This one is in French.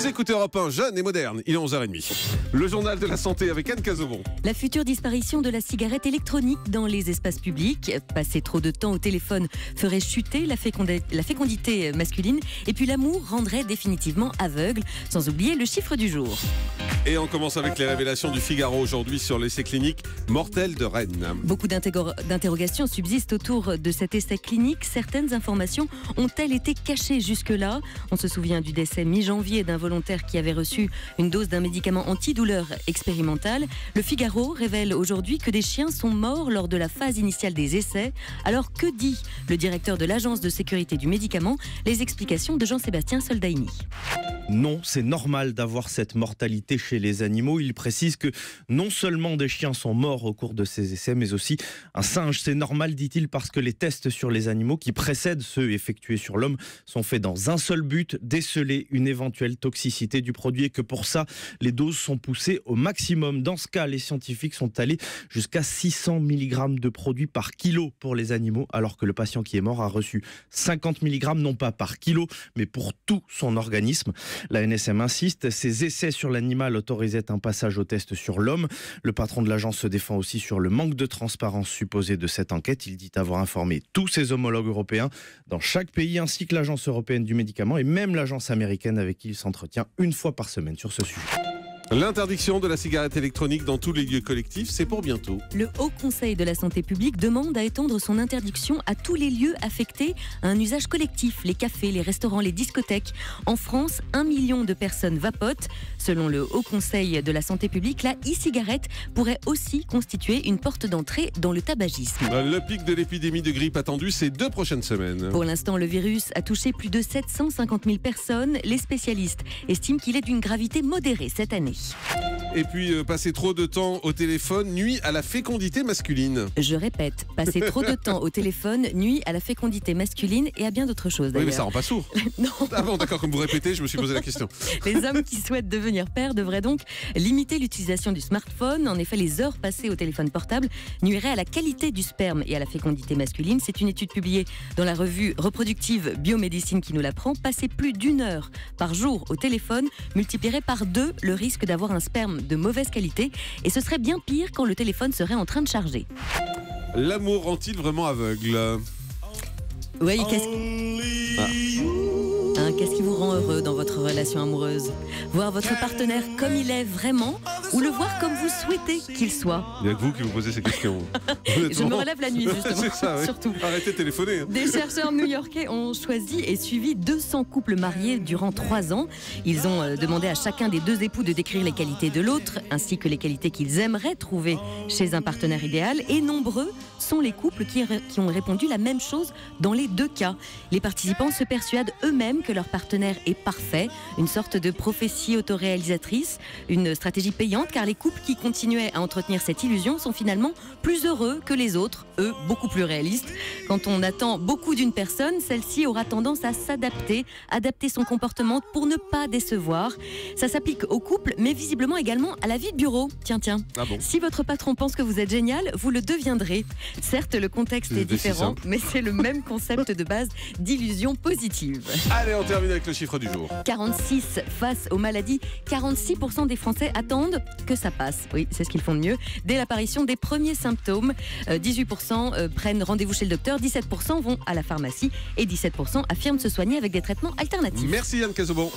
Vous écoutez Europe 1, jeune et moderne, il est 11h30. Le journal de la santé avec Anne Cazobon. La future disparition de la cigarette électronique dans les espaces publics. Passer trop de temps au téléphone ferait chuter la fécondité masculine. Et puis l'amour rendrait définitivement aveugle. Sans oublier le chiffre du jour. Et on commence avec les révélations du Figaro aujourd'hui sur l'essai clinique mortel de Rennes. Beaucoup d'interrogations subsistent autour de cet essai clinique. Certaines informations ont-elles été cachées jusque-là? On se souvient du décès mi-janvier d'un volontaire qui avait reçu une dose d'un médicament antidouleur expérimental. Le Figaro révèle aujourd'hui que des chiens sont morts lors de la phase initiale des essais. Alors que dit le directeur de l'Agence de sécurité du médicament? Les explications de Jean-Sébastien Soldaini. Non, c'est normal d'avoir cette mortalité chez les animaux. Il précise que non seulement des chiens sont morts au cours de ces essais, mais aussi un singe. C'est normal, dit-il, parce que les tests sur les animaux qui précèdent ceux effectués sur l'homme sont faits dans un seul but, déceler une éventuelle toxicité du produit, et que pour ça, les doses sont poussées au maximum. Dans ce cas, les scientifiques sont allés jusqu'à 600 mg de produit par kilo pour les animaux, alors que le patient qui est mort a reçu 50 mg, non pas par kilo, mais pour tout son organisme. La NSM insiste, ces essais sur l'animal autorisaient un passage au test sur l'homme. Le patron de l'agence se défend aussi sur le manque de transparence supposé de cette enquête. Il dit avoir informé tous ses homologues européens dans chaque pays, ainsi que l'agence européenne du médicament et même l'agence américaine avec qui il s'entretient une fois par semaine sur ce sujet. L'interdiction de la cigarette électronique dans tous les lieux collectifs, c'est pour bientôt. Le Haut Conseil de la Santé publique demande à étendre son interdiction à tous les lieux affectés à un usage collectif, les cafés, les restaurants, les discothèques. En France, 1 million de personnes vapotent. Selon le Haut Conseil de la Santé publique, la e-cigarette pourrait aussi constituer une porte d'entrée dans le tabagisme. Le pic de l'épidémie de grippe attendu ces 2 prochaines semaines. Pour l'instant, le virus a touché plus de 750 000 personnes. Les spécialistes estiment qu'il est d'une gravité modérée cette année. Et puis, passer trop de temps au téléphone nuit à la fécondité masculine. Je répète, passer trop de temps au téléphone nuit à la fécondité masculine et à bien d'autres choses d'ailleurs. Oui, mais ça rend pas sourd. Non. Ah bon, d'accord, comme vous répétez, je me suis posé la question. Les hommes qui souhaitent devenir pères devraient donc limiter l'utilisation du smartphone. En effet, les heures passées au téléphone portable nuiraient à la qualité du sperme et à la fécondité masculine. C'est une étude publiée dans la revue reproductive Biomédecine qui nous l'apprend. Passer plus d'1 heure par jour au téléphone multiplierait par 2 le risque d'avoir un sperme de mauvaise qualité, et ce serait bien pire quand le téléphone serait en train de charger. L'amour rend-il vraiment aveugle? Oui, qu'est-ce qui vous rend heureux dans votre relation amoureuse? Voir votre partenaire comme il est vraiment, ou le voir comme vous souhaitez qu'il soit? Il n'y a que vous qui vous posez ces questions. Je me relève la nuit, justement. C'est ça, oui. Surtout. Arrêtez de téléphoner. Des chercheurs new-yorkais ont choisi et suivi 200 couples mariés durant 3 ans. Ils ont demandé à chacun des 2 époux de décrire les qualités de l'autre, ainsi que les qualités qu'ils aimeraient trouver chez un partenaire idéal. Et nombreux sont les couples qui ont répondu la même chose dans les 2 cas. Les participants se persuadent eux-mêmes que leur partenaire est parfait, une sorte de prophétie autoréalisatrice, une stratégie payante, car les couples qui continuaient à entretenir cette illusion sont finalement plus heureux que les autres, eux beaucoup plus réalistes. Quand on attend beaucoup d'une personne, celle-ci aura tendance à s'adapter, adapter son comportement pour ne pas décevoir. Ça s'applique aux couples, mais visiblement également à la vie de bureau. Tiens. Ah bon? Si votre patron pense que vous êtes génial, vous le deviendrez. Certes, le contexte est différent, mais c'est le même concept de base d'illusion positive. Allez, on termine avec le chiffre du jour. 46 face aux maladies, 46% des Français attendent que ça passe. Oui, c'est ce qu'ils font de mieux. Dès l'apparition des premiers symptômes, 18% prennent rendez-vous chez le docteur, 17% vont à la pharmacie et 17% affirment se soigner avec des traitements alternatifs. Merci Anne Cazobon.